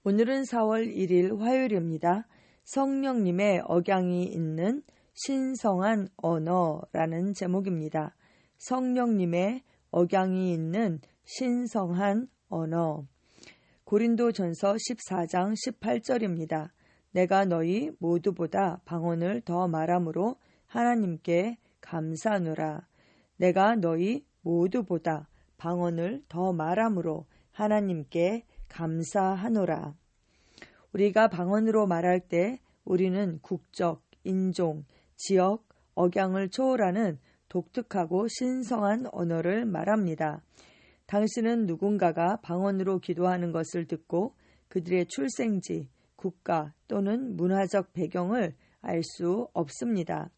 오늘은 4월 1일 화요일입니다. 성령님의 억양이 있는 신성한 언어라는 제목입니다. 성령님의 억양이 있는 신성한 언어. 고린도전서 14장 18절입니다. 내가 너희 모두보다 방언을 더 말함으로 하나님께 감사하노라. 내가 너희 모두보다 방언을 더 말함으로 하나님께 감사하노라. 우리가 방언으로 말할 때 우리는 국적, 인종, 지역, 억양을 초월하는 독특하고 신성한 언어를 말합니다. 당신은 누군가가 방언으로 기도하는 것을 듣고 그들의 출생지, 국가 또는 문화적 배경을 알 수 없습니다.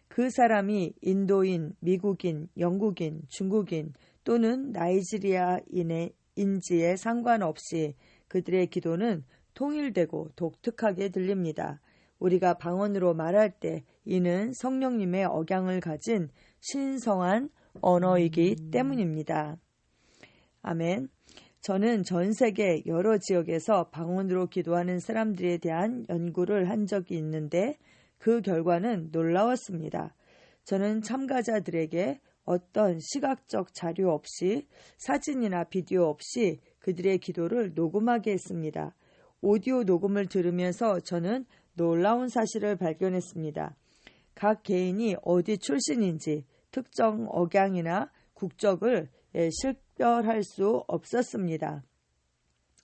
그 사람이 인도인, 미국인, 영국인, 중국인 또는 나이지리아인지에 상관없이 그들의 기도는 통일되고 독특하게 들립니다. 우리가 방언으로 말할 때 이는 성령님의 억양을 가진 신성한 언어이기 때문입니다. 아멘. 저는 전 세계 여러 지역에서 방언으로 기도하는 사람들에 대한 연구를 한 적이 있는데 그 결과는 놀라웠습니다. 저는 참가자들에게 어떤 시각적 자료 없이 사진이나 비디오 없이 그들의 기도를 녹음하게 했습니다. 오디오 녹음을 들으면서 저는 놀라운 사실을 발견했습니다. 각 개인이 어디 출신인지 특정 억양이나 국적을 식별할 수 없었습니다.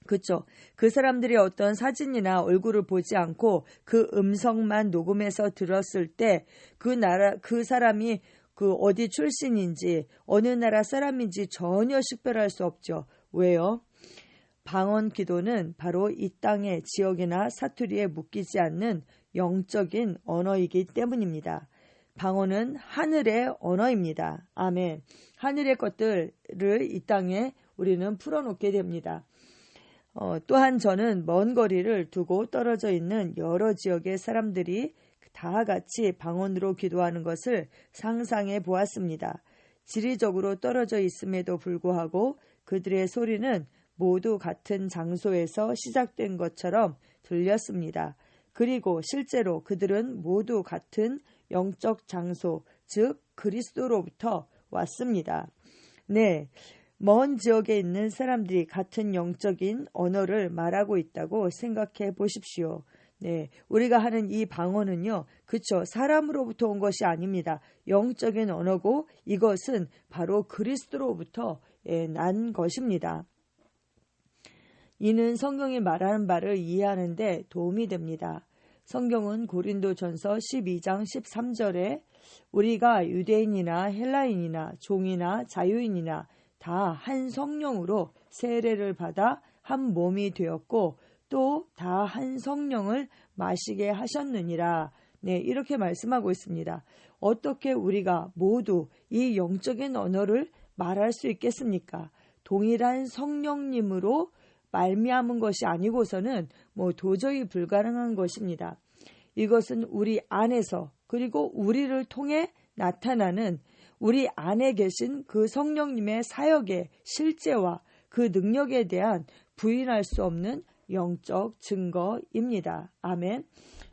그렇죠. 그 사람들이 어떤 사진이나 얼굴을 보지 않고 그 음성만 녹음해서 들었을 때 그 사람이 그 어디 출신인지 어느 나라 사람인지 전혀 식별할 수 없죠. 왜요? 방언 기도는 바로 이 땅의 지역이나 사투리에 묶이지 않는 영적인 언어이기 때문입니다. 방언은 하늘의 언어입니다. 아멘. 하늘의 것들을 이 땅에 우리는 풀어놓게 됩니다. 또한 저는 먼 거리를 두고 떨어져 있는 여러 지역의 사람들이 다 같이 방언으로 기도하는 것을 상상해 보았습니다. 지리적으로 떨어져 있음에도 불구하고 그들의 소리는 모두 같은 장소에서 시작된 것처럼 들렸습니다. 그리고 실제로 그들은 모두 같은 영적 장소, 즉 그리스도로부터 왔습니다. 네, 먼 지역에 있는 사람들이 같은 영적인 언어를 말하고 있다고 생각해 보십시오. 네, 우리가 하는 이 방언은요, 그쵸, 사람으로부터 온 것이 아닙니다. 영적인 언어고 이것은 바로 그리스도로부터 난 것입니다. 이는 성경이 말하는 바를 이해하는 데 도움이 됩니다. 성경은 고린도전서 12장 13절에 우리가 유대인이나 헬라인이나 종이나 자유인이나 다 한 성령으로 세례를 받아 한 몸이 되었고 또 다 한 성령을 마시게 하셨느니라. 네, 이렇게 말씀하고 있습니다. 어떻게 우리가 모두 이 영적인 언어를 말할 수 있겠습니까? 동일한 성령님으로 말미암은 것이 아니고서는 도저히 불가능한 것입니다. 이것은 우리 안에서 그리고 우리를 통해 나타나는 우리 안에 계신 그 성령님의 사역의 실제와 그 능력에 대한 부인할 수 없는 영적 증거입니다. 아멘.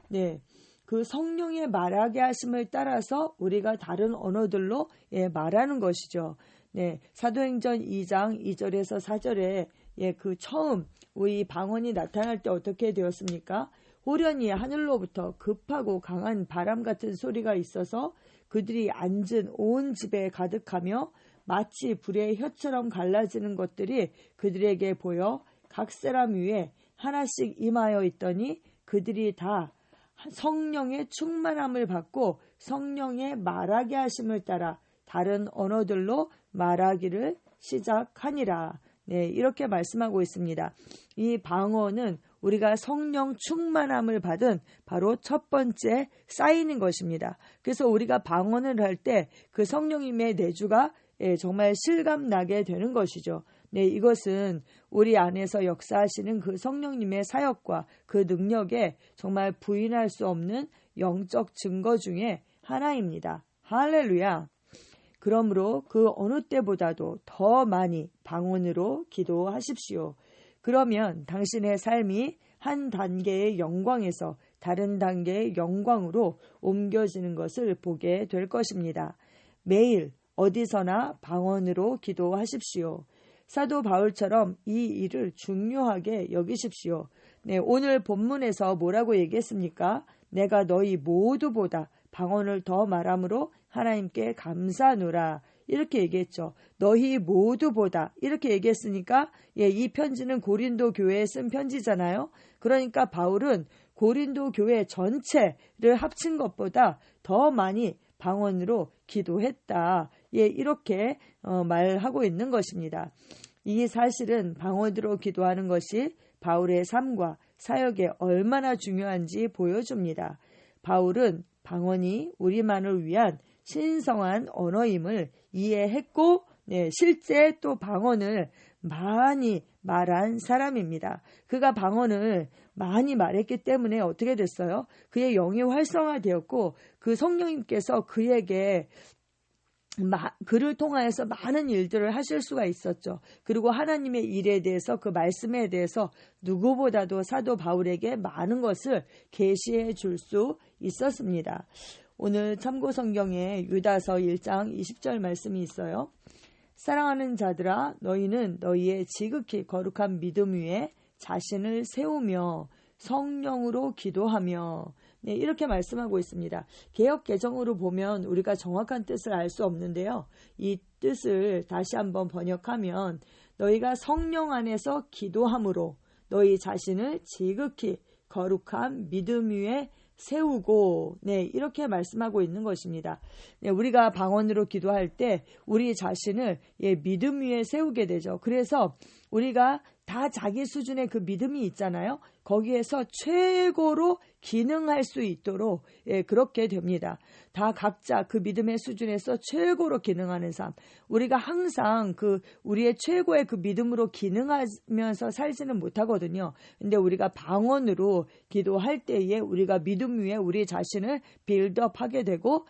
네, 그 성령의 말하게 하심을 따라서 우리가 다른 언어들로 말하는 것이죠. 네, 사도행전 2장 2절에서 4절에 그 처음 우리 방언이 나타날 때 어떻게 되었습니까? 호련히 하늘로부터 급하고 강한 바람 같은 소리가 있어서 그들이 앉은 온 집에 가득하며 마치 불의 혀처럼 갈라지는 것들이 그들에게 보여 각 사람 위에 하나씩 임하여 있더니 그들이 다 성령의 충만함을 받고 성령의 말하게 하심을 따라 다른 언어들로 말하기를 시작하니라. 네, 이렇게 말씀하고 있습니다. 이 방언은 우리가 성령 충만함을 받은 바로 첫 번째 사인인 것입니다. 그래서 우리가 방언을 할 때 그 성령님의 내주가 정말 실감나게 되는 것이죠. 네, 이것은 우리 안에서 역사하시는 그 성령님의 사역과 그 능력에 정말 부인할 수 없는 영적 증거 중에 하나입니다. 할렐루야. 그러므로 그 어느 때보다도 더 많이 방언으로 기도하십시오. 그러면 당신의 삶이 한 단계의 영광에서 다른 단계의 영광으로 옮겨지는 것을 보게 될 것입니다. 매일 어디서나 방언으로 기도하십시오. 사도 바울처럼 이 일을 중요하게 여기십시오. 네, 오늘 본문에서 뭐라고 얘기했습니까? 내가 너희 모두보다 방언을 더 말함으로 하나님께 감사하노라. 이렇게 얘기했죠. 너희 모두보다 이렇게 얘기했으니까 이 편지는 고린도 교회에 쓴 편지잖아요. 그러니까 바울은 고린도 교회 전체를 합친 것보다 더 많이 방언으로 기도했다. 이렇게 말하고 있는 것입니다. 이 사실은 방언으로 기도하는 것이 바울의 삶과 사역에 얼마나 중요한지 보여줍니다. 바울은 방언이 우리만을 위한 신성한 언어임을 이해했고 실제 또 방언을 많이 말한 사람입니다. 그가 방언을 많이 말했기 때문에 어떻게 됐어요? 그의 영이 활성화되었고 그 성령님께서 그에게 그를 통하여서 많은 일들을 하실 수가 있었죠. 그리고 하나님의 일에 대해서 그 말씀에 대해서 누구보다도 사도 바울에게 많은 것을 계시해 줄 수 있었습니다. 오늘 참고 성경에 유다서 1장 20절 말씀이 있어요. 사랑하는 자들아 너희는 너희의 지극히 거룩한 믿음 위에 자신을 세우며 성령으로 기도하며 이렇게 말씀하고 있습니다. 개역 개정으로 보면 우리가 정확한 뜻을 알 수 없는데요. 이 뜻을 다시 한번 번역하면 너희가 성령 안에서 기도함으로 너희 자신을 지극히 거룩한 믿음 위에 세우고 이렇게 말씀하고 있는 것입니다. 우리가 방언으로 기도할 때 우리 자신을 믿음 위에 세우게 되죠. 그래서 우리가 다 자기 수준의 그 믿음이 있잖아요. 거기에서 최고로 기능할 수 있도록 그렇게 됩니다. 다 각자 그 믿음의 수준에서 최고로 기능하는 삶. 우리가 항상 우리의 최고의 그 믿음으로 기능하면서 살지는 못하거든요. 근데 우리가 방언으로 기도할 때에 우리가 믿음 위에 우리 자신을 빌드업하게 되고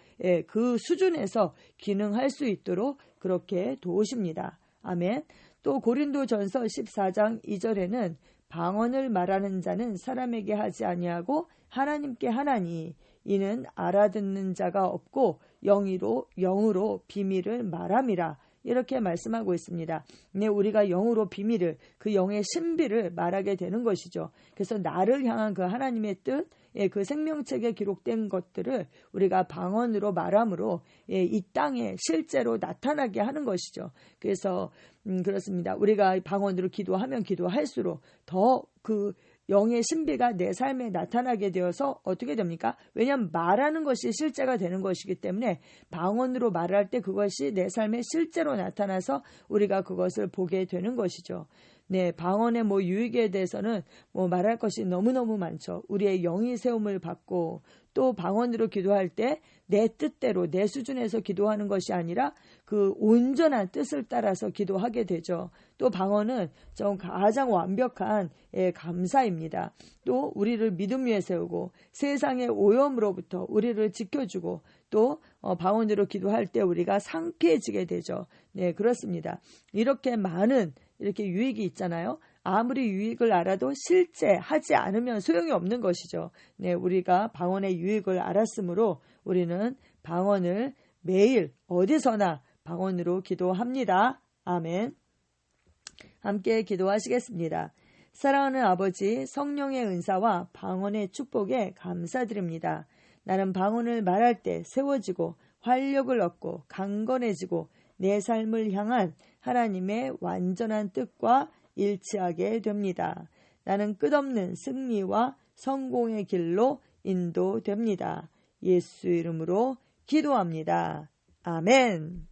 그 수준에서 기능할 수 있도록 그렇게 도우십니다. 아멘. 또 고린도전서 14장 2절에는 방언을 말하는 자는 사람에게 하지 아니하고 하나님께 하나니 이는 알아듣는 자가 없고 영으로 비밀을 말함이라. 이렇게 말씀하고 있습니다. 우리가 영으로 비밀을 그 영의 신비를 말하게 되는 것이죠. 그래서 나를 향한 그 하나님의 뜻, 그 생명책에 기록된 것들을 우리가 방언으로 말함으로 이 땅에 실제로 나타나게 하는 것이죠. 그래서 그렇습니다. 우리가 방언으로 기도하면 기도할수록 더 그 영의 신비가 내 삶에 나타나게 되어서 어떻게 됩니까? 왜냐하면 말하는 것이 실제가 되는 것이기 때문에 방언으로 말할 때 그것이 내 삶에 실제로 나타나서 우리가 그것을 보게 되는 것이죠. 방언의 유익에 대해서는 말할 것이 너무너무 많죠. 우리의 영이 세움을 받고 또 방언으로 기도할 때 내 뜻대로 내 수준에서 기도하는 것이 아니라 그 온전한 뜻을 따라서 기도하게 되죠. 또 방언은 좀 가장 완벽한 감사입니다. 또 우리를 믿음 위에 세우고 세상의 오염으로부터 우리를 지켜주고 또 방언으로 기도할 때 우리가 상쾌해지게 되죠. 그렇습니다. 이렇게 많은 이렇게 유익이 있잖아요. 아무리 유익을 알아도 실제 하지 않으면 소용이 없는 것이죠. 우리가 방언의 유익을 알았으므로 우리는 방언을 매일 어디서나 방언으로 기도합니다. 아멘. 함께 기도하시겠습니다. 사랑하는 아버지, 성령의 은사와 방언의 축복에 감사드립니다. 나는 방언을 말할 때 세워지고 활력을 얻고 강건해지고 내 삶을 향한 하나님의 완전한 뜻과 일치하게 됩니다. 나는 끝없는 승리와 성공의 길로 인도됩니다. 예수 이름으로 기도합니다. 아멘.